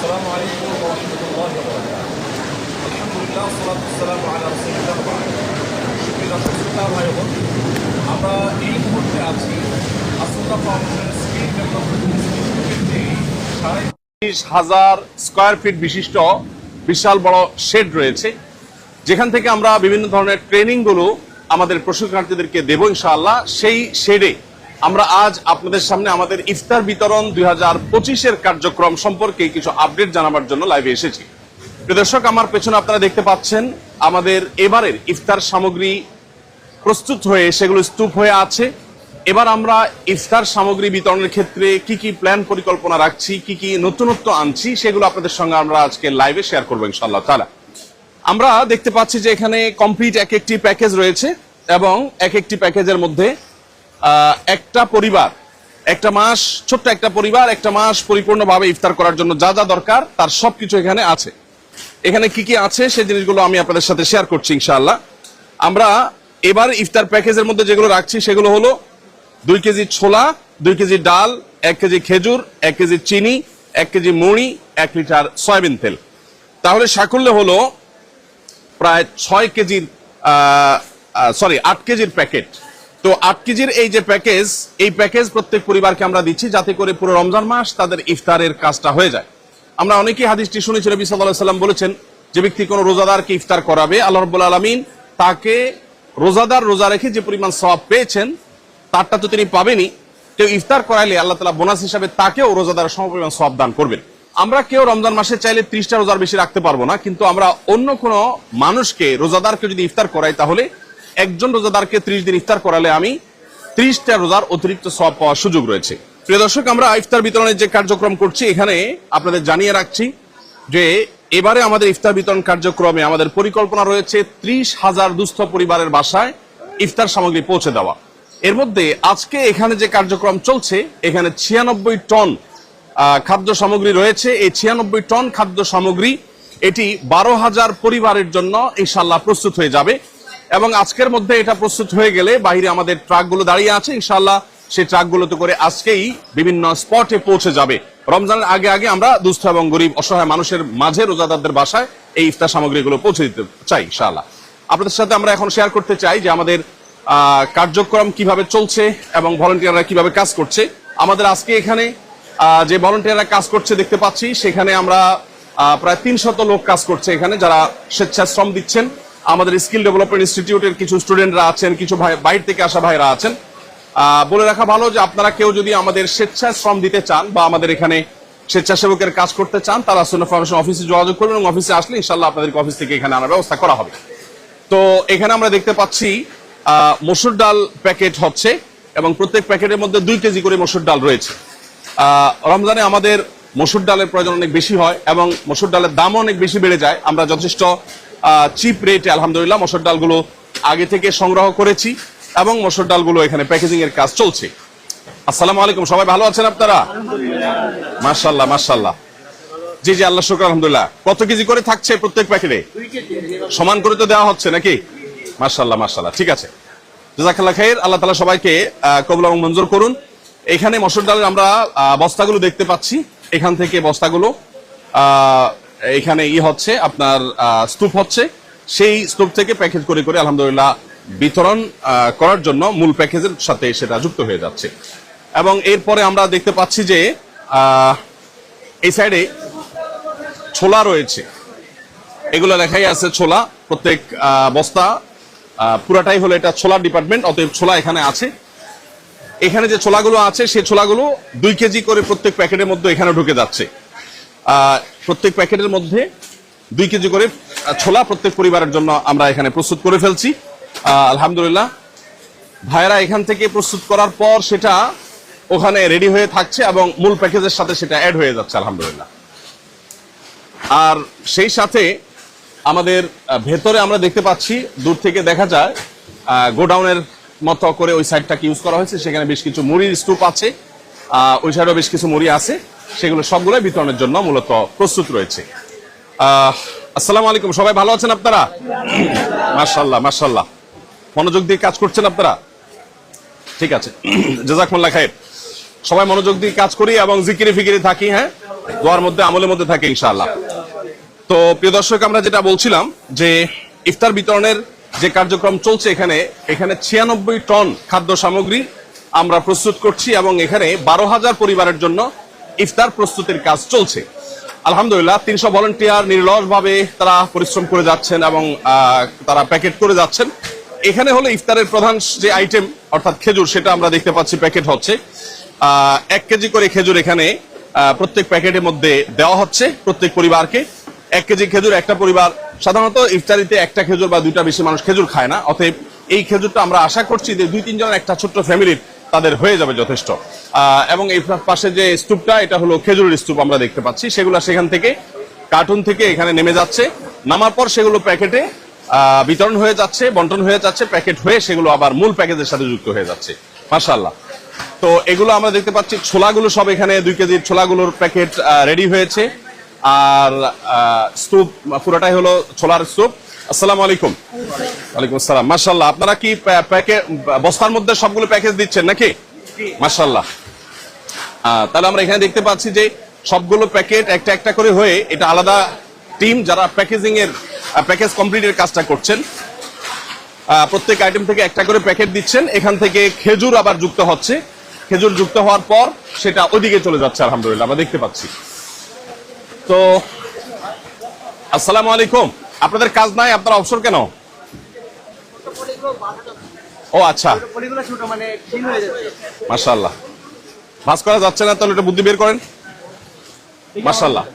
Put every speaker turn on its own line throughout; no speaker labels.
আসসালামু আলাইকুম ওয়া রাহমাতুল্লাহি ওয়া বারাকাতুহু। আলহামদুলিল্লাহ ওয়াসসালাতু ওয়াসসালামু আলা রাসূলিল্লাহ ওয়া বা'দ। সুপ্রিয় দর্শক শ্রোতা ভাই বোন, আমরা এই মুহূর্তে আছি আসুল্লাহ ফাউন্ডেশন স্কিল ডেভেলপমেন্ট ইনস্টিটিউটের যে 30,000 স্কয়ার ফিট বিশিষ্ট বিশাল বড় শেড রয়েছে, যেখান থেকে আমরা বিভিন্ন ধরনের ট্রেনিংগুলো আমাদের প্রশিক্ষণার্থীদেরকে দেব ইনশাআল্লাহ। সেই শেডে আমরা আজ আপনাদের সামনে আমাদের ইফতার বিতরণ 2025-এর কার্যক্রম সম্পর্কে কিছু আপডেট জানাবার জন্য লাইভে এসেছি। প্রিয় দর্শক, আমার পেছনে আপনারা দেখতে পাচ্ছেন আমাদের এবারের ইফতার সামগ্রী প্রস্তুত হয়ে সেগুলো স্তূপ হয়ে আছে। এবার আমরা ইফতার সামগ্রী বিতরণের ক্ষেত্রে কি কি প্ল্যান পরিকল্পনা রাখছি, কি কি নতুনত্ব আনছি, সেগুলো আপনাদের সঙ্গে আমরা আজকে লাইভে শেয়ার করবো ইনশাআল্লাহ তাআলা। আমরা দেখতে পাচ্ছি যে এখানে কমপ্লিট এক একটি প্যাকেজ রয়েছে এবং এক একটি প্যাকেজের মধ্যে একটা পরিবার, একটা মাস, ছোট্ট একটা পরিবার একটা মাস পরিপূর্ণভাবে ইফতার করার জন্য যা যা দরকার তার সবকিছু এখানে আছে। এখানে কি কি আছে সেই জিনিসগুলো আমি আপনাদের সাথে শেয়ার করছি ইনশাআল্লাহ। আমরা এবার ইফতার প্যাকেজের মধ্যে যেগুলো রাখছি সেগুলো হলো 2 কেজি ছোলা, 2 কেজি ডাল, 1 কেজি খেজুর, 1 কেজি চিনি, 1 কেজি মুড়ি, 1 লিটার সয়াবিন তেল। তাহলে সাকুল্যে হলো প্রায় 8 কেজির প্যাকেট। তো 8 কেজির এই যে প্যাকেজ, এই প্যাকেজ প্রত্যেক পরিবারকে আমরা দিচ্ছি যাতে করে পুরো রমজান মাস তাদের ইফতারের কাজটা হয়ে যায়। আমরা অনেকেই হাদিসটি শুনেছি, নবী সাল্লাল্লাহু আলাইহি ওয়াসাল্লাম বলেছেন, যে ব্যক্তি কোনো রোজাদারকে ইফতার করাবে, আল্লাহ রাব্বুল আলামিন তাকে রোজাদার রোজা রেখে যে পরিমাণ সওয়াব পেয়েছেন তারটা তো তিনি পাবেনই, কেউ ইফতার করাইলে আল্লাহ তাআলা বোনাস হিসাবে তাকেও রোজাদার সমপরিমাণ সওয়াব দান করবেন। আমরা কেউ রমজান মাসে চাইলে 30টা রোজার বেশি রাখতে পারবো না, কিন্তু আমরা অন্য কোনো মানুষকে, রোজাদারকে যদি ইফতার করাই তাহলে একজন রোজাদারকে 30 দিন ইফতার করালে আমি 30টা রোজার অতিরিক্ত সওয়াব পাওয়ার সুযোগ রয়েছে। প্রিয় দর্শক, আমরা ইফতার বিতরণের যে কার্যক্রম করছি এখানে আপনাদের জানিয়ে রাখছি যে এবারে আমাদের ইফতার বিতরণ কার্যক্রমে আমাদের পরিকল্পনা রয়েছে 30,000 দুস্থ পরিবারের বাসায় ইফতার সামগ্রী পৌঁছে দেওয়া। এর মধ্যে আজকে এখানে যে কার্যক্রম চলছে, এখানে 96 টন খাদ্য সামগ্রী রয়েছে। এই 96 টন খাদ্য সামগ্রী এটি 12,000 পরিবারের জন্য ইনশাআল্লাহ প্রস্তুত হয়ে যাবে এবং আজকের মধ্যে এটা প্রস্তুত হয়ে গেলে বাইরে আমাদের ট্রাকগুলো দাঁড়িয়ে আছে, ইনশাআল্লাহ সেই ট্রাকগুলোতে করে আজকেই বিভিন্ন স্পটে পৌঁছে যাবে। রমজানের আগে আগে আমরা দুস্থ এবং গরিব অসহায় মানুষের মাঝে, রোজাদারদের বাসায় এই ইফতার সামগ্রীগুলো পৌঁছে দিতে চাই ইনশাআল্লাহ। আপনাদের সাথে আমরা এখন শেয়ার করতে চাই যে আমাদের কার্যক্রম কিভাবে চলছে এবং ভলান্টিয়াররা কিভাবে কাজ করছে। আমাদের আজকে এখানে যে ভলান্টিয়াররা কাজ করছে দেখতে পাচ্ছি, সেখানে আমরা প্রায় 300 লোক কাজ করছে এখানে, যারা স্বেচ্ছায় শ্রম দিচ্ছেন। আমাদের স্কিল ডেভেলপমেন্ট ইনস্টিটিউটের কিছু স্টুডেন্টরা আছেন, কিছু বাইরে থেকে আসা ভাইরা আছেন। বলে রাখা ভালো যে আপনারা কেউ যদি আমাদের স্বেচ্ছায় শ্রম দিতে চান বা আমাদের এখানে স্বেচ্ছাসেবকের কাজ করতে চান, তারা সুন্নাহ ফাউন্ডেশন অফিসে যোগাযোগ করবেন এবং অফিসে আসলে ইনশাআল্লাহ আপনাদেরকে অফিস থেকে এখানে আনার ব্যবস্থা করা হবে। তো এখানে আমরা দেখতে পাচ্ছি মসুর ডাল প্যাকেট হচ্ছে এবং প্রত্যেক প্যাকেটের মধ্যে 2 কেজি করে মসুর ডাল রয়েছে। রমজানে আমাদের মসুর ডালের প্রয়োজন অনেক বেশি হয় এবং মসুর ডালের দামও অনেক বেশি বেড়ে যায়। আমরা যথেষ্ট চিপ রেটে আলহামদুলিল্লাহ মসুর ডালগুলো আগে থেকে সংগ্রহ করেছি এবং মসুর ডালগুলো এখানে প্যাকেজিং এর কাজ চলছে। আসসালামু আলাইকুম, সবাই ভালো আছেন আপনারা? মাশাআল্লাহ মাশাআল্লাহ, জি জি, আল্লাহ শুকর, আলহামদুলিল্লাহ। কত কেজি করে থাকছে প্রত্যেক প্যাকেটে? 2 কেজি সমান করে তো দেওয়া হচ্ছে নাকি? মাশাআল্লাহ মাশাআল্লাহ, ঠিক আছে, জাযাকাল্লাহ খাইর। আল্লাহ তাআলা সবাইকে কবুল এবং মঞ্জুর করুন। এখানে মসুর ডালের আমরা বস্তাগুলো দেখতে পাচ্ছি, এখান থেকে বস্তাগুলো এখানে হচ্ছে আপনার স্তূপ হচ্ছে, সেই স্তূপ থেকে প্যাকেজ করে করে আলহামদুলিল্লাহ বিতরণ করার জন্য মূল প্যাকেজের সাথে সেটা যুক্ত হয়ে যাচ্ছে। এবং এরপরে আমরা দেখতে পাচ্ছি যে এই সাইডে ছোলা রয়েছে, এগুলো লেখাই আছে ছোলা। প্রত্যেক বস্তা পুরাটাই হলো এটা ছোলার ডিপার্টমেন্ট, অতএব ছোলা এখানে আছে। এখানে যে ছোলাগুলো আছে সেই ছোলাগুলো 2 কেজি করে প্রত্যেক প্যাকেটের মধ্যে এখানে ঢুকে যাচ্ছে। প্রত্যেক প্যাকেটের মধ্যে 2 কেজি করে ছোলা প্রত্যেক পরিবারের জন্য আমরা এখানে প্রস্তুত করে ফেলছি আলহামদুলিল্লাহ। ভাইরা এখান থেকে প্রস্তুত করার পর সেটা ওখানে রেডি হয়ে থাকছে এবং মূল প্যাকেজের সাথে সেটা অ্যাড হয়ে যাচ্ছে আলহামদুলিল্লাহ। আর সেই সাথে আমাদের ভেতরে আমরা দেখতে পাচ্ছি, দূর থেকে দেখা যায় গোডাউনের মতো করে ওই সাইডটাকে ইউজ করা হয়েছে, সেখানে বেশ কিছু মুড়ির স্তূপ আছে, ওই সাইডেও বেশ কিছু মুড়ি আছে, সেগুলো সবগুলো বিতরণের জন্য মূলত প্রস্তুত রয়েছে। আসসালামু আলাইকুম, সবাই ভালো আছেন আপনারা? মাশাআল্লাহ মাশাআল্লাহ, মনোযোগ দিয়ে কাজ করছেন আপনারা, ঠিক আছে, জাযাকুমুল্লাহ খাইর। সবাই মনোযোগ দিয়ে কাজ করি এবং জিকিরে ফিকিরে থাকি। হ্যাঁ, দোয়ার মধ্যে আমলের মধ্যে থাকে ইনশাআল্লাহ। তো প্রিয় দর্শক, আমরা যেটা বলছিলাম যে ইফতার বিতরণের যে কার্যক্রম চলছে, এখানে 96 টন খাদ্য সামগ্রী আমরা প্রস্তুত করছি এবং এখানে 12,000 পরিবারের জন্য ইফতার প্রস্তুতির কাজ চলছে। আলহামদুলিল্লাহ 300 ভলান্টিয়ার নির্লসভাবে তারা পরিশ্রম করে যাচ্ছেন এবং তারা প্যাকেট করে যাচ্ছেন। এখানে হলো ইফতারের প্রধান যে আইটেম অর্থাৎ খেজুর, সেটা আমরা দেখতে পাচ্ছি প্যাকেট হচ্ছে। 1 কেজি করে খেজুর এখানে প্রত্যেক প্যাকেটের মধ্যে দেওয়া হচ্ছে প্রত্যেক পরিবারকে। 1 কেজি খেজুর, একটা পরিবার সাধারণত ইফতারিতে একটা খেজুর বা দুইটা বেশি মানুষ খেজুর খায় না, অতএব এই খেজুরটা আমরা আশা করছি যে 2-3 জনের একটা ছোট্ট ফ্যামিলির তাদের হয়ে যাবে যথেষ্ট। এবং এই পাশে যে স্তূপটা, এটা হলো খেজুরের স্তূপ আমরা দেখতে পাচ্ছি, সেগুলো সেখান থেকে কার্টুন থেকে এখানে নেমে যাচ্ছে, নামার পর সেগুলো প্যাকেটে বিতরণ হয়ে যাচ্ছে, বন্টন হয়ে যাচ্ছে, প্যাকেট হয়ে সেগুলো আবার মূল প্যাকেজের সাথে যুক্ত হয়ে যাচ্ছে। মাশাআল্লাহ। তো এগুলো আমরা দেখতে পাচ্ছি, ছোলাগুলো সব এখানে 2 কেজির ছোলাগুলোর প্যাকেট রেডি হয়েছে। আর স্তূপ পুরোটাই হলো ছোলার স্তূপ। আসসালামু আলাইকুম। ওয়ালাইকুম আসসালাম। মাশাআল্লাহ, আপনারা কি প্যাকেট বস্তার মধ্যে সবগুলো প্যাকেজ দিচ্ছেন নাকি? মাশাআল্লাহ। তাহলে আমরা এখানে দেখতে পাচ্ছি যে সবগুলো প্যাকেট একটা একটা করে হয়ে, এটা আলাদা টিম যারা প্যাকেজিং এর প্যাকেজ কমপ্লিটের কাজটা করছেন। প্রত্যেক আইটেম থেকে একটা করে প্যাকেট দিচ্ছেন, এখান থেকে খেজুর আবার যুক্ত হচ্ছে, খেজুর যুক্ত হওয়ার পর সেটা ওইদিকে চলে যাচ্ছে। আলহামদুলিল্লাহ আমরা দেখতে পাচ্ছি। তো আসসালামু আলাইকুম, আপনাদের কাজ নাই, আপনারা অবসর কেন? ও আচ্ছা, মাশাআল্লাহ। ভাঁজ করা যাচ্ছে না, তাহলে এটা বুদ্ধি বের করেন। মাশাআল্লাহ।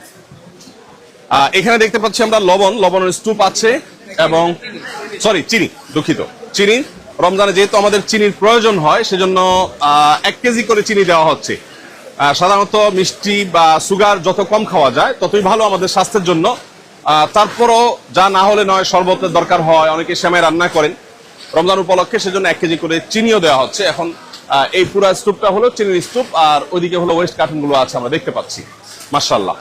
এখানে দেখতে পাচ্ছি আমরা লবণের স্তূপ আছে এবং চিনি, দুঃখিত, চিনি। রমজানে যেহেতু আমাদের চিনির প্রয়োজন হয়, সেজন্য 1 কেজি করে চিনি দেওয়া হচ্ছে। সাধারণত মিষ্টি বা সুগার যত কম খাওয়া যায় ততই ভালো আমাদের স্বাস্থ্যের জন্য। তারপরও যা না হলে নয়, শরবতের দরকার হয়, অনেকে সেমাই রান্না করেন রমজান উপলক্ষে, সেজন্য 1 কেজি করে চিনিও দেওয়া হচ্ছে। এখন এই পুরো স্তূপটা হলো চিনির স্তূপ, আর ওইদিকে হলো ওয়েস্ট কার্টুন গুলো আছে আমরা দেখতে পাচ্ছি। মাশাআল্লাহ।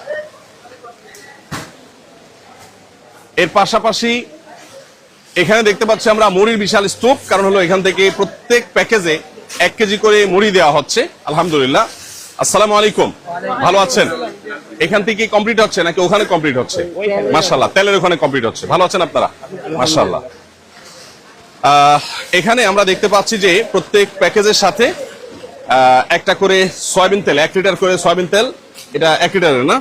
এর পাশাপাশি এখানে দেখতে পাচ্ছি আমরা মুড়ির বিশাল স্তূপ, কারণ হলো এখান থেকে প্রত্যেক প্যাকেজে 1 কেজি করে মুড়ি দেওয়া হচ্ছে। আলহামদুলিল্লাহ। আসসালামু আলাইকুম, ভালো আছেন? এখান থেকে কমপ্লিট হচ্ছে নাকি ওখানে কমপ্লিট হচ্ছে? মাশাআল্লাহ, তেলের ওখানে কমপ্লিট হচ্ছে। ভালো আছেন আপনারা? মাশাআল্লাহ। এখানে আমরা দেখতে পাচ্ছি যে প্রত্যেক প্যাকেজের সাথে একটা করে সয়াবিন তেল, 1 লিটার করে সয়াবিন তেল, এটা 1 লিটারের না,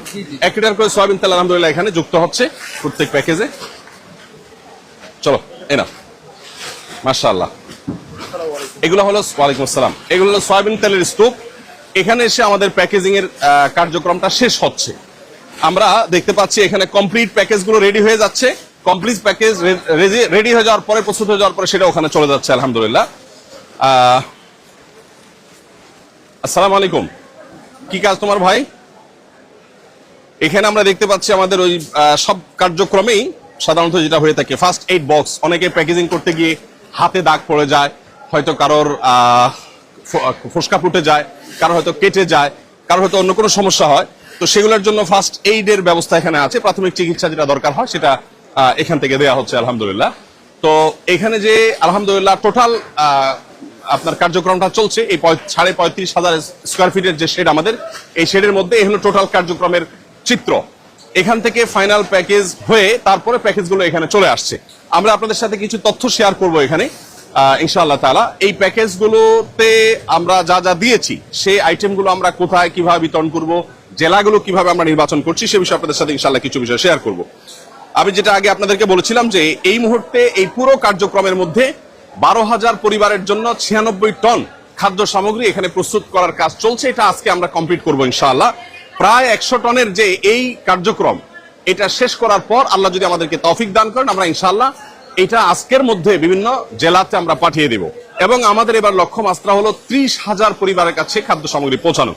1 লিটার করে সয়াবিন তেল আলহামদুলিল্লাহ এখানে যুক্ত হচ্ছে প্রত্যেক প্যাকেজে। চলো এনা, মাশাআল্লাহ। এগুলো হলো, ওয়ালাইকুম আসসালাম, এগুলো হলো সয়াবিন তেলের স্তূপ। এখানে এসে আমাদের প্যাকেজিং এর কার্যক্রমটা শেষ হচ্ছে। আমরা দেখতে পাচ্ছি এখানে কমপ্লিট প্যাকেজগুলো রেডি হয়ে যাচ্ছে। কমপ্লিট প্যাকেজ রেডি হয়ে যাওয়ার পরে, প্রস্তুত হয়ে যাওয়ার পরে সেটা ওখানে চলে যাচ্ছে। আলহামদুলিল্লাহ। আসসালামু আলাইকুম, কি কাজ তোমার ভাই? এখানে আমরা দেখতে পাচ্ছি আমাদের ওই সব কার্যক্রমেই সাধারণত যেটা হয়ে থাকে, ফার্স্ট এইড বক্স। অনেকে প্যাকেজিং করতে গিয়ে হাতে দাগ পড়ে যায়, হয়তো কারোর ফোসকা ফুটে যায়, কারো হয়তো কেটে যায়, কারো হয়তো অন্য কোনো সমস্যা হয়। তো সেগুলোর জন্য ফার্স্ট এইডের ব্যবস্থা এখানে আছে। প্রাথমিক চিকিৎসা যেটা দরকার হয় সেটা এখান থেকে দেওয়া হচ্ছে। আলহামদুলিল্লাহ। তো এখানে যে আলহামদুলিল্লাহ টোটাল আপনার কার্যক্রমটা চলছে, এই 35,500 স্কোয়ার ফিটের যে শেড আমাদের, এই শেডের মধ্যে এই হলো টোটাল কার্যক্রমের চিত্র। এখান থেকে ফাইনাল প্যাকেজ হয়ে তারপরে প্যাকেজগুলো এখানে চলে আসছে। আমরা আপনাদের সাথে কিছু তথ্য শেয়ার করব এখানে ইনশাআল্লাহ তাআলা। এই প্যাকেজগুলোতে আমরা যা যা দিয়েছি, সেই আইটেমগুলো আমরা কোথায় কিভাবে বিতরণ করব, জেলাগুলো কিভাবে আমরা নির্বাচন করছি, সে বিষয়ে আপনাদের সাথে ইনশাআল্লাহ কিছু বিষয় শেয়ার করব। আমি যেটা আগে আপনাদেরকে বলেছিলাম যে এই মুহূর্তে এই পুরো কার্যক্রমের মধ্যে 12,000 পরিবারের জন্য 96 টন খাদ্য সামগ্রী এখানে প্রস্তুত করার কাজ চলছে। এটা আজকে আমরা কমপ্লিট করবো ইনশাআল্লাহ। প্রায় 100 টনের যে এই কার্যক্রম, এটা শেষ করার পর আল্লাহ যদি আমাদেরকে তৌফিক দান করেন, আমরা ইনশাআল্লাহ এটা আজকের মধ্যে বিভিন্ন জেলাতে আমরা পাঠিয়ে দেব। এবং আমাদের এবার লক্ষ্য মাত্রা হলো 30,000 পরিবারের কাছে খাদ্য সামগ্রী পৌঁছানো।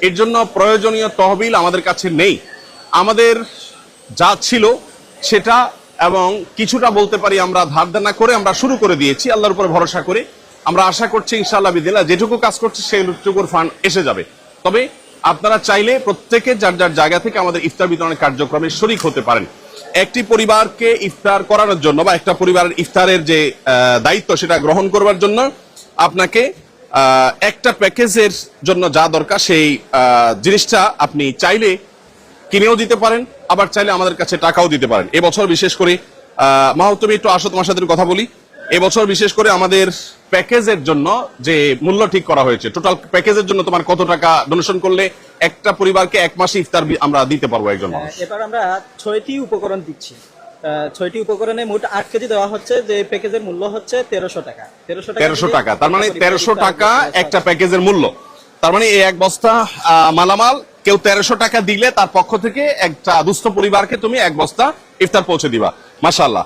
এর জন্য প্রয়োজনীয় তহবিল আমাদের কাছে নেই। আমাদের যা ছিল সেটা এবং কিছুটা বলতে পারি আমরা ধার দেনা করে আমরা শুরু করে দিয়েছি আল্লাহর উপরে ভরসা করে। আমরা আশা করছি ইনশাআল্লাহ বিদিল্লাহ যেটুকু কাজ করছি সেইটুকুর ফান্ড এসে যাবে। তবে আপনারা চাইলে প্রত্যেকে যার যার জায়গা থেকে আমাদের ইফতার বিতরণের কার্যক্রমে শরীক হতে পারেন। একটি পরিবারকে ইফতার করানোর জন্য বা একটা পরিবারের ইফতারের যে দায়িত্ব সেটা গ্রহণ করবার জন্য আপনাকে একটা প্যাকেজের জন্য যা দরকার সেই জিনিসটা আপনি চাইলে কিনেও দিতে পারেন, আবার চাইলে আমাদের কাছে টাকাও দিতে পারেন। এবছর বিশেষ করে মাহবুব তুমি একটু আসো, তোমার সাথে কথা বলি। এবছর বিশেষ করে আমাদের প্যাকেজের জন্য যে মূল্য ঠিক করা হয়েছে, টোটাল প্যাকেজের জন্য তোমার কত টাকা ডোনেশন করলে একটা পরিবারকে এক মাসে ইফতার আমরা দিতে পারবো একজন মানুষ?
এবার আমরা 6টি উপকরণ দিচ্ছি। 6টি উপকরণে মোট 8 কেজি দেওয়া হচ্ছে। যে প্যাকেজের মূল্য হচ্ছে 1300 টাকা।
1300 টাকা, তার মানে 1300 টাকা একটা প্যাকেজের মূল্য। তার মানে এই এক বস্তা মালামাল কেউ 1300 টাকা দিলে তার পক্ষ থেকে একটা দুস্থ পরিবারকে তুমি এক বস্তা ইফতার পৌঁছে দিবা। মাশাআল্লাহ।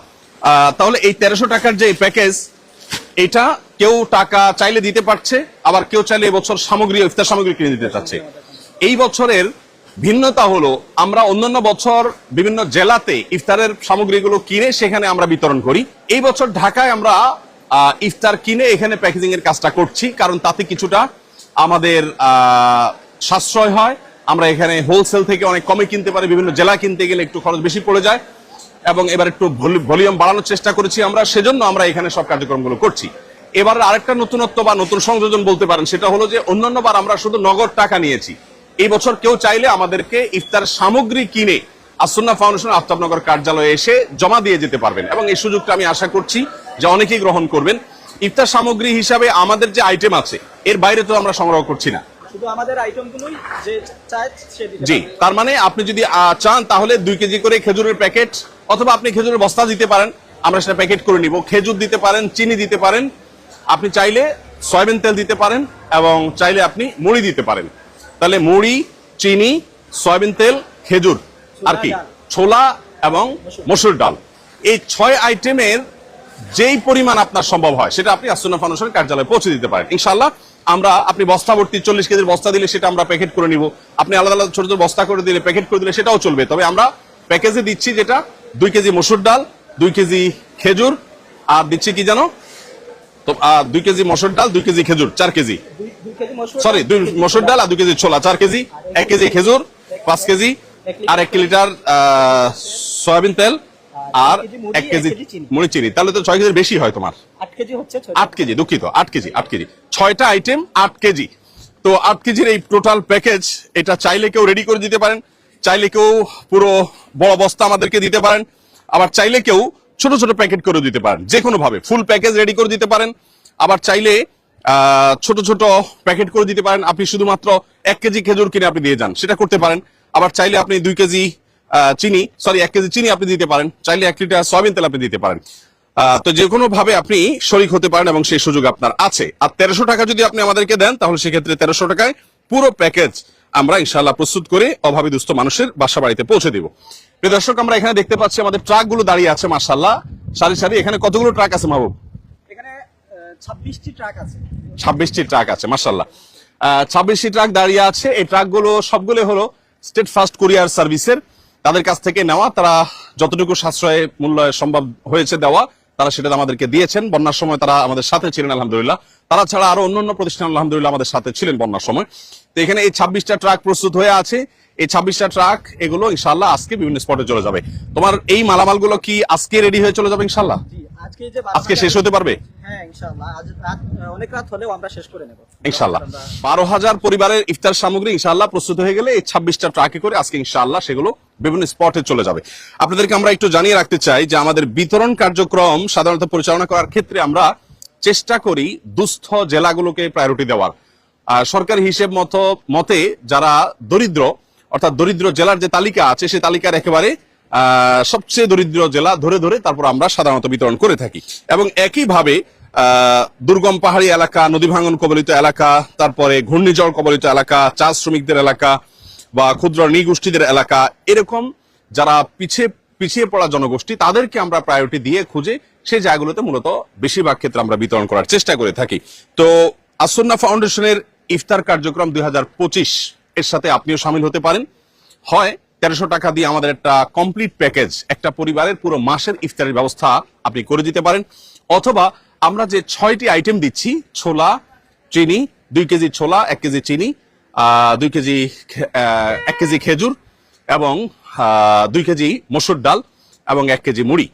তাহলে এই 1300 টাকার যে প্যাকেজ, এটা কেউ টাকা চাইলে দিতে পারছে, আবার কেউ চাইলে এবছর সামগ্রী, ইফতার সামগ্রী কিনে দিতে চাচ্ছে। এই বছরের ভিন্নতা হলো আমরা অন্যান্য বছর বিভিন্ন জেলাতে ইফতারের সামগ্রীগুলো কিনে সেখানে আমরা বিতরণ করি। এই বছর ঢাকায় আমরা ইফতার কিনে এখানে প্যাকেজিং এর কাজটা করছি, কারণ তাতে কিছুটা আমাদের সাশ্রয় হয়। আমরা এখানে হোলসেল থেকে অনেক কমে কিনতে পারি, বিভিন্ন জেলা কিনতে গেলে একটু খরচ বেশি পড়ে যায়, এবং এবার একটু ভলিউম বাড়ানোর চেষ্টা করেছি আমরা, সেজন্য আমরা এখানে সব কার্যক্রমগুলো করছি। এবার আরেকটা নতুনত্ব বা নতুন সংযোজন বলতে পারেন, সেটা হলো যে অন্যান্য বার আমরা শুধু নগদ টাকা নিয়েছি। এই বছর কেউ চাইলে আমাদেরকে ইফতার সামগ্রী কিনে আসুন্নাহ ফাউন্ডেশন আফতাবনগর কার্যালয়ে এসে জমা দিয়ে যেতে পারবেন, এবং এই সুযোগটা আমি আশা করছি যে অনেকেই গ্রহণ করবেন। ইফতার সামগ্রী হিসাবে আমাদের যে আইটেম আছে এর বাইরে তো আমরা সংগ্রহ করছি না,
শুধু আমাদের আইটেমগুলোই যে চায় সে দিতে
জি।
পারবে।
তার মানে আপনি যদি চান তাহলে 2 কেজি করে খেজুরের প্যাকেট, অথবা আপনি খেজুরের বস্তা দিতে পারেন, আমরা সেটা প্যাকেট করে নিব। খেজুর দিতে পারেন, চিনি দিতে পারেন, আপনি চাইলে সয়াবিন তেল দিতে পারেন, এবং চাইলে আপনি মুড়ি দিতে পারেন। তাহলে মুড়ি, চিনি, সয়াবিন তেল, খেজুর, আর কি ছোলা এবং মসুর ডাল, এই 6 আইটেমের যেই পরিমাণ আপনার সম্ভব হয় সেটা আপনি আসুন্নাহ ফাউন্ডেশন কার্যালয়ে পৌঁছে দিতে পারেন ইনশাআল্লাহ। আমরা আপনি বস্তা ভর্তি 40 কেজির বস্তা দিলে সেটা আমরা প্যাকেট করে নিব, আপনি আলাদা আলাদা ছোট ছোট বস্তা করে দিলে, প্যাকেট করে দিলে সেটাও চলবে। তবে আমরা প্যাকেজে দিচ্ছি যেটা 2 কেজি মসুর ডাল, 2 কেজি খেজুর, আর দিচ্ছি কি জানো তো 2 কেজি মসুর ডাল, 2 কেজি খেজুর, 4 কেজি, সরি 2 মসুর ডাল আর 2 কেজি ছোলা, 4 কেজি, 1 কেজি খেজুর, 5 কেজি, আর 1 লিটার সয়াবিন তেল, আর 1 কেজি মুড়ি, চিনি। তাহলে তো 6 কেজির বেশি হয় তোমার।
8 কেজি হচ্ছে
8 কেজি, দুঃখিত, 8 কেজি, 8 কেজি, 6টা আইটেম 8 কেজি। তো 8 কেজির এই টোটাল প্যাকেজ, এটা চাইলে কেউ রেডি করে দিতে পারেন, চাইলে কেউ পুরো বড় বস্তা আমাদেরকে দিতে পারেন, আবার চাইলে কেউ ছোট ছোট প্যাকেট করে দিতে পারেন। যে কোনো ভাবে ফুল প্যাকেজ রেডি করে দিতে পারেন, আবার চাইলে ছোট ছোট প্যাকেট করে দিতে পারেন। আপনি শুধুমাত্র 1 কেজি খেজুর কিনে আপনি দিয়ে যান, সেটা করতে পারেন। আবার চাইলে আপনি 2 কেজি চিনি, সরি 1 কেজি চিনি আপনি দিতে পারেন, চাইলে 1 লিটার সয়াবিন তেল আপনি দিতে পারেন। তো যে কোনো ভাবে আপনি শরিক হতে পারেন, এবং সেই সুযোগ আপনার আছে। আর 1300 টাকা যদি আপনি আমাদেরকে দেন, তাহলে সেক্ষেত্রে 1300 টাকায় পুরো প্যাকেজ আমরা ইনশাআল্লাহ প্রস্তুত করে অভাবী দুস্থ মানুষের বাসা বাড়িতে পৌঁছে দিব। প্রিয় দর্শক, আমরা এখানে দেখতে পাচ্ছি আমাদের ট্রাক গুলো দাঁড়িয়ে আছে মাশাআল্লাহ, সারি সারি। এখানে কতগুলো ট্রাক আছে মাহবুব?
এখানে 26টি ট্রাক আছে।
26টি ট্রাক আছে মাশাআল্লাহ। 26টি ট্রাক দাঁড়িয়ে আছে। এই ট্রাকগুলো সবগুলো হলো স্টেট ফার্স্ট কুরিয়ার সার্ভিসের, তাদের কাছ থেকে নেওয়া। তারা যতটুকু সাশ্রয় মূল্য সম্ভব হয়েছে দেওয়া, তারা সেটা আমাদেরকে দিয়েছেন। বন্যার সময় তারা আমাদের সাথে ছিলেন আলহামদুলিল্লাহ। তারা ছাড়া আরো অন্যান্য প্রতিষ্ঠান আলহামদুলিল্লাহ আমাদের সাথে ছিলেন বন্যার সময়। তো এখানে এই 26টা ট্রাক প্রস্তুত হয়ে আছে। এই 26টা ট্রাক এগুলো ইনশাআল্লাহ আজকে বিভিন্ন স্পটে চলে যাবে। তোমার এই মালামালগুলো কি আজকে রেডি হয়ে চলে যাবে ইনশাআল্লাহ?
জি,
আজকে শেষ হতে পারবে?
হ্যাঁ ইনশাআল্লাহ, আজ রাত অনেক রাত হলেও আমরা শেষ করে নেব
ইনশাআল্লাহ। 12,000 পরিবারের ইফতার সামগ্রী ইনশাআল্লাহ প্রস্তুত হয়ে গেলে এই 26টা ট্রাকে করে আজকে ইনশাআল্লাহ সেগুলো বিভিন্ন স্পটে চলে যাবে। আপনাদেরকে আমরা একটু জানিয়ে রাখতে চাই যে আমাদের বিতরণ কার্যক্রম সাধারণত পরিচালনা করার ক্ষেত্রে আমরা চেষ্টা করি দুস্থ জেলাগুলোকে প্রায়োরিটি দেওয়ার। সরকারি হিসেব মতে যারা দরিদ্র, অর্থাৎ দরিদ্র জেলার যে তালিকা আছে সেই তালিকার একেবারে সবচেয়ে দরিদ্র জেলা ধরে ধরে তারপর আমরা সাধারণত বিতরণ করে থাকি। এবং একইভাবে দুর্গম পাহাড়ি এলাকা, নদী ভাঙন কবলিত এলাকা, তারপরে ঘূর্ণিঝড় কবলিত এলাকা, চা শ্রমিকদের এলাকা বা ক্ষুদ্র নৃগোষ্ঠীদের এলাকা, এরকম যারা পিছিয়ে পড়া জনগোষ্ঠী, তাদেরকে আমরা প্রায়োরিটি দিয়ে খুঁজে সেই জায়গাগুলোতে মূলত বেশিরভাগ ক্ষেত্রে আমরা বিতরণ করার চেষ্টা করে থাকি। তো আসুন্নাহ ফাউন্ডেশনের ইফতার কার্যক্রম 2025 এর সাথে আপনিও শামিল হতে পারেন। হয় 1300 টাকা দিয়ে আমাদের একটা কমপ্লিট প্যাকেজ, একটা পরিবারের পুরো মাসের ইফতারের ব্যবস্থা আপনি করে দিতে পারেন, অথবা আমরা যে 6টি আইটেম দিচ্ছি, ছোলা, চিনি, 2 কেজি ছোলা, 1 কেজি চিনি, 1 কেজি খেজুর, এবং 2 কেজি মসুর ডাল, এবং 1 কেজি মুড়ি,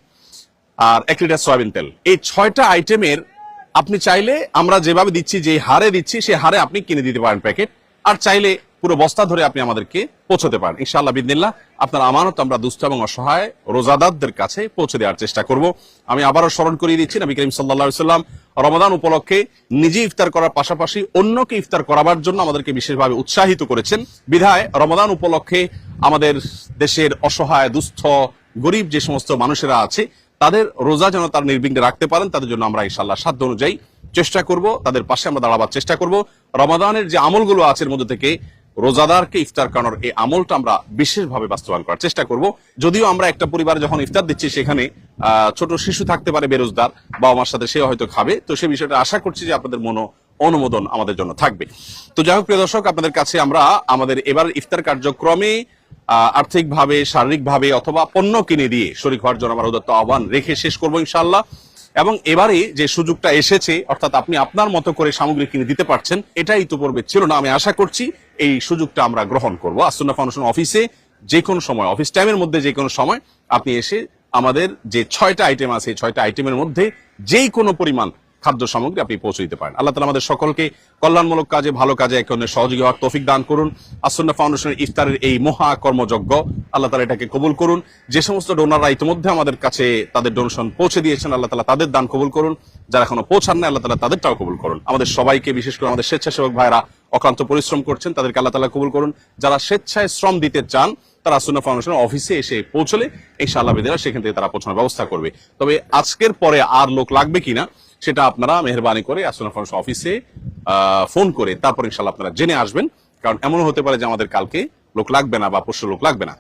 আর 1 লিটার সয়াবিন তেল। এই 6টা আইটেমের আপনি চাইলে আমরা যেভাবে দিচ্ছি, যে হারে দিচ্ছি সেই হারে আপনি কিনে দিতে পারেন প্যাকেট। আর চাইলে পুরো বস্তা ধরে আপনি আমাদেরকে পৌঁছতে পারেন। ইনশাআল্লাহ বিদিনিল্লাহ আপনার আমানত আমরা দুস্থ এবং অসহায় রোজাদারদের কাছে পৌঁছে দেওয়ার চেষ্টা করব। আমি আবারও স্মরণ করিয়ে দিচ্ছি, নবী করিম সাল্লাল্লাহু আলাইহি ওয়াসাল্লাম রমাদান উপলক্ষে নিজে ইফতার করার পাশাপাশি অন্যকে ইফতার করাবার জন্য আমাদেরকে বিশেষভাবে উৎসাহিত করেছেন। বিধায় রমাদান উপলক্ষে আমাদের দেশের অসহায় দুস্থ গরিব যে সমস্ত মানুষেরা আছে তাদের রোজা যেন তার নির্বিঘ্নে রাখতে পারেন, তাদের জন্য আমরা ইনশাআল্লাহ সাধ্য অনুযায়ী চেষ্টা করব, তাদের পাশে আমরা দাঁড়াবার চেষ্টা করব। রমাদানের যে আমলগুলো আছে এর মধ্যে থেকে রোজাদারকে ইফতার করানোর এই আমলটা আমরা বিশেষভাবে বাস্তবায়ন করার চেষ্টা করব। যদিও আমরা একটা পরিবারে যখন ইফতার দিচ্ছি সেখানে ছোট শিশু থাকতে পারে বেরোজগার, বাবা মার সাথে সে হয়তো খাবে, তো সেই বিষয়টা আশা করছি যে আপনাদের অনুমোদন আমাদের জন্য থাকবে। তো যাই হোক প্রিয় দর্শক, আপনাদের কাছে আমরা আমাদের এবার ইফতার কার্যক্রমে আর্থিকভাবে, শারীরিকভাবে অথবা পণ্য কিনে দিয়ে শরীক হওয়ার জন্য আমার উদাত্ত আহ্বান রেখে শেষ করবো ইনশাআল্লাহ। এবং এবারে যে সুযোগটা এসেছে, অর্থাৎ আপনি আপনার মতো করে সামগ্রী কিনে দিতে পারছেন, এটাই ইতিপূর্বে ছিল না। আমি আশা করছি এই সুযোগটা আমরা গ্রহণ করবো। আসুন্নাহ ফাউন্ডেশন অফিসে যে কোনো সময়, অফিস টাইমের মধ্যে যে কোনো সময় আপনি এসে আমাদের যে 6টা আইটেম আছে, 6টা আইটেমের মধ্যে যেই কোনো পরিমাণ খাদ্য সামগ্রী আপনি পৌঁছে দিতে পারেন। আল্লাহ তাআলা আমাদের সকলকে কল্যাণমূলক কাজে, ভালো কাজে একে অন্যের সহযোগী হওয়ার তৌফিক দান করুন। আসুন্নাহ ফাউন্ডেশনের ইফতারের এই মহা কর্মযজ্ঞ আল্লাহ তাআলা এটাকে কবুল করুন। যে সমস্ত ডোনাররা ইতিমধ্যে আমাদের কাছে তাদের ডোনেশন পৌঁছে দিয়েছেন, আল্লাহ তাআলা তাদের দান কবুল করুন। যারা এখনো পৌঁছান না, আল্লাহ তাআলা তাদেরটাও কবুল করুন। আমাদের সবাইকে, বিশেষ করে আমাদের স্বেচ্ছাসেবক ভাইরা অক্লান্ত পরিশ্রম করছেন, তাদেরকে আল্লাহ তাআলা কবুল করুন। যারা স্বেচ্ছায় শ্রম দিতে চান তারা আসুন্নাহ ফাউন্ডেশনের অফিসে এসে পৌঁছলে ইনশাআল্লাহ বিদিনিল্লাহ সেখান থেকে তারা পৌঁছানোর ব্যবস্থা করবে। তবে আজকের পরে আর লোক লাগবে কিনা সেটা আপনারা মেহেরবানি করে আসুন্নাহ ফাউন্ডেশন অফিসে ফোন করে তারপর ইনশাআল্লাহ আপনারা জেনে আসবেন। কারণ এমনও হতে পারে যে আমাদের কালকে লোক লাগবে না বা পরশু লোক লাগবে না।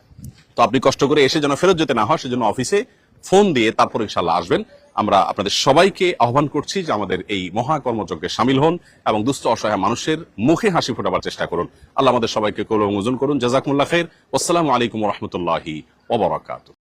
তো আপনি কষ্ট করে এসে যেন ফেরত যেতে না হয় সেজন্য অফিসে ফোন দিয়ে তারপর ইনশাআল্লাহ আসবেন। আমরা আপনাদের সবাইকে আহ্বান করছি যে আমাদের এই মহা কর্মযজ্ঞে শামিল হন এবং দুস্থ অসহায় মানুষের মুখে হাসি ফোটাবার চেষ্টা করুন। আল্লাহ আমাদের সবাইকে কবুল ও মঞ্জুর করুন। জাযাকুমুল্লাহ খাইর। আসসালামু আলাইকুম ওয়া রাহমাতুল্লাহি ওয়া বারাকাতুহু।